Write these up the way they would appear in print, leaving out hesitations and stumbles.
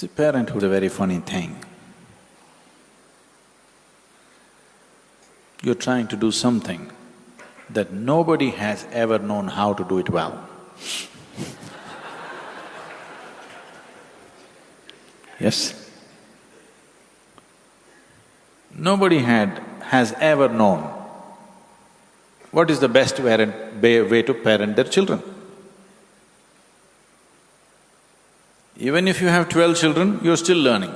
See, parenthood is a very funny thing. You're trying to do something that nobody has ever known how to do it well. Yes? Nobody has ever known what is the best way to parent their children. Even if you have 12 children, you're still learning.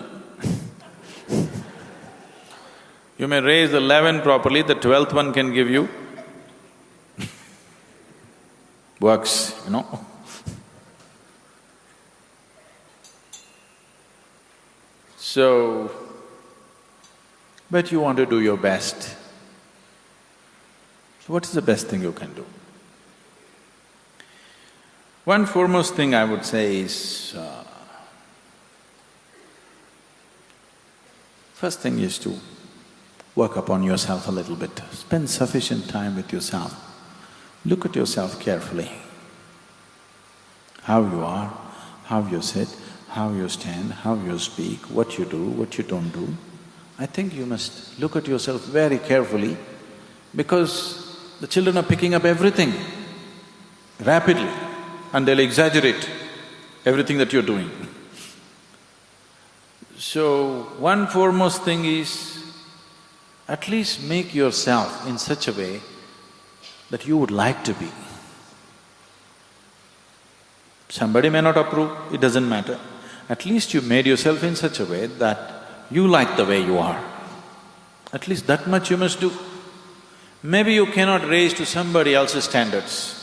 You may raise 11 properly, the 12th one can give you works, you know. So, but you want to do your best. So what is the best thing you can do? One foremost thing I would say is, first thing is to work upon yourself a little bit. Spend sufficient time with yourself. Look at yourself carefully. How you are, how you sit, how you stand, how you speak, what you do, what you don't do. I think you must look at yourself very carefully because the children are picking up everything rapidly and they'll exaggerate everything that you're doing. So, one foremost thing is, at least make yourself in such a way that you would like to be. Somebody may not approve, it doesn't matter. At least you made yourself in such a way that you like the way you are. At least that much you must do. Maybe you cannot raise to somebody else's standards.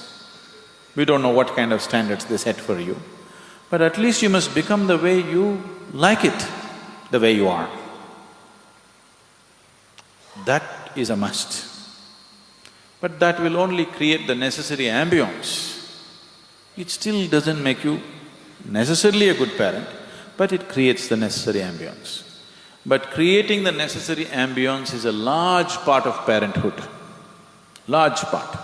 We don't know what kind of standards they set for you. But at least you must become the way you like it, the way you are. That is a must. But that will only create the necessary ambience. It still doesn't make you necessarily a good parent, but it creates the necessary ambience. But creating the necessary ambience is a large part of parenthood, large part.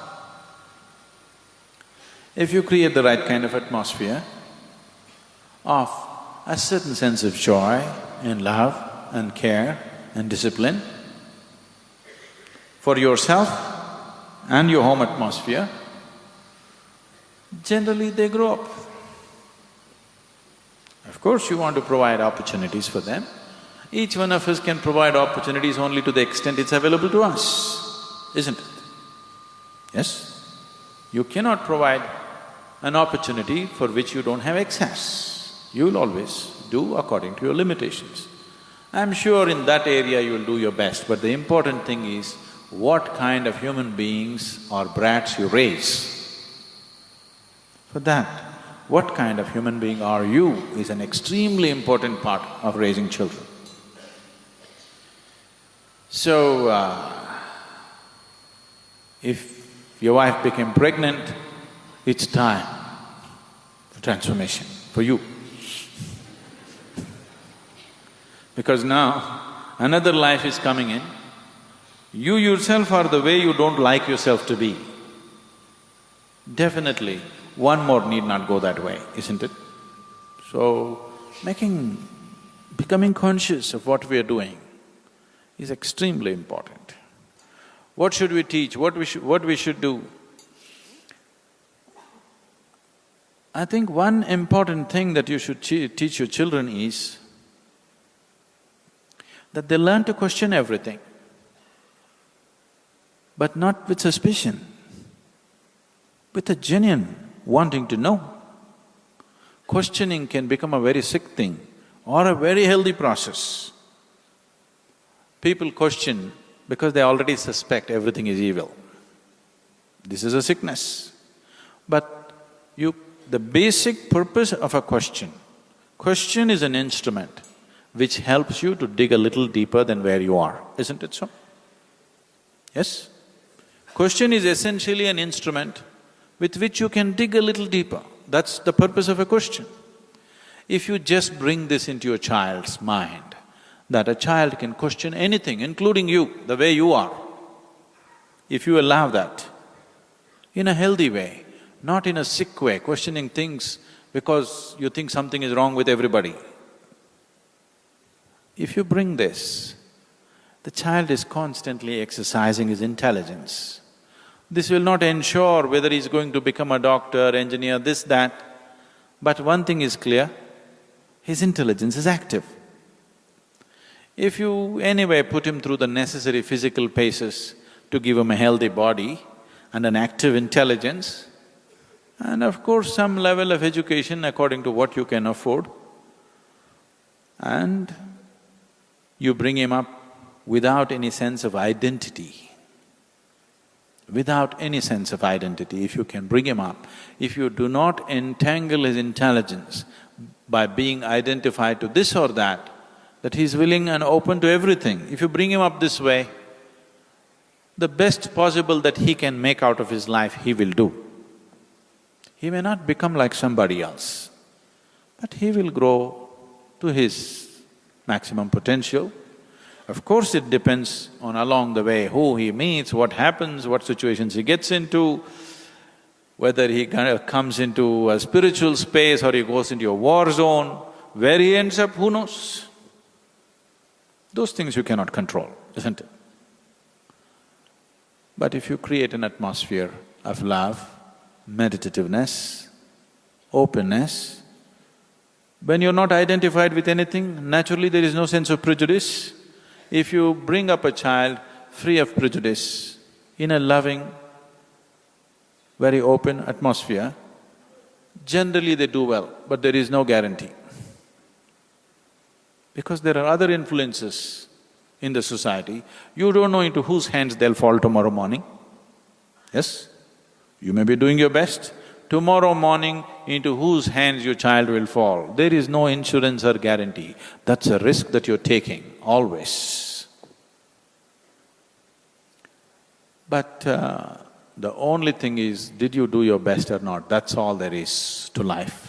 If you create the right kind of atmosphere of a certain sense of joy and love and care and discipline for yourself and your home atmosphere, generally they grow up. Of course, you want to provide opportunities for them. Each one of us can provide opportunities only to the extent it's available to us, isn't it? Yes? You cannot provide an opportunity for which you don't have access. You'll always do according to your limitations. I'm sure in that area you'll do your best, but the important thing is what kind of human beings or brats you raise. For that, what kind of human being are you is an extremely important part of raising children. So, if your wife became pregnant, it's time for transformation for you. Because now another life is coming in, you yourself are the way you don't like yourself to be. Definitely, one more need not go that way, isn't it? So, becoming conscious of what we are doing is extremely important. What should we teach? What we should do? I think one important thing that you should teach your children is that they learn to question everything, but not with suspicion, with a genuine wanting to know. Questioning can become a very sick thing or a very healthy process. People question because they already suspect everything is evil. This is a sickness. But the basic purpose of a question is an instrument which helps you to dig a little deeper than where you are, isn't it so? Yes? Question is essentially an instrument with which you can dig a little deeper. That's the purpose of a question. If you just bring this into your child's mind, that a child can question anything, including you, the way you are, if you allow that in a healthy way, not in a sick way, questioning things because you think something is wrong with everybody. if you bring this, the child is constantly exercising his intelligence. This will not ensure whether he's going to become a doctor, engineer, this, that, but one thing is clear, his intelligence is active. If you anyway put him through the necessary physical paces to give him a healthy body and an active intelligence, and of course some level of education according to what you can afford, and you bring him up without any sense of identity. Without any sense of identity, if you can bring him up, if you do not entangle his intelligence by being identified to this or that he's willing and open to everything, if you bring him up this way, the best possible that he can make out of his life, he will do. He may not become like somebody else, but he will grow to his maximum potential. Of course, it depends on along the way who he meets, what happens, what situations he gets into, whether he kind of comes into a spiritual space or he goes into a war zone, where he ends up, who knows? Those things you cannot control, isn't it? But if you create an atmosphere of love, meditativeness, openness, when you're not identified with anything, naturally there is no sense of prejudice. If you bring up a child free of prejudice, in a loving, very open atmosphere, generally they do well, but there is no guarantee. Because there are other influences in the society, you don't know into whose hands they'll fall tomorrow morning. Yes? You may be doing your best, tomorrow morning into whose hands your child will fall. There is no insurance or guarantee. That's a risk that you're taking, always. But the only thing is, did you do your best or not? That's all there is to life.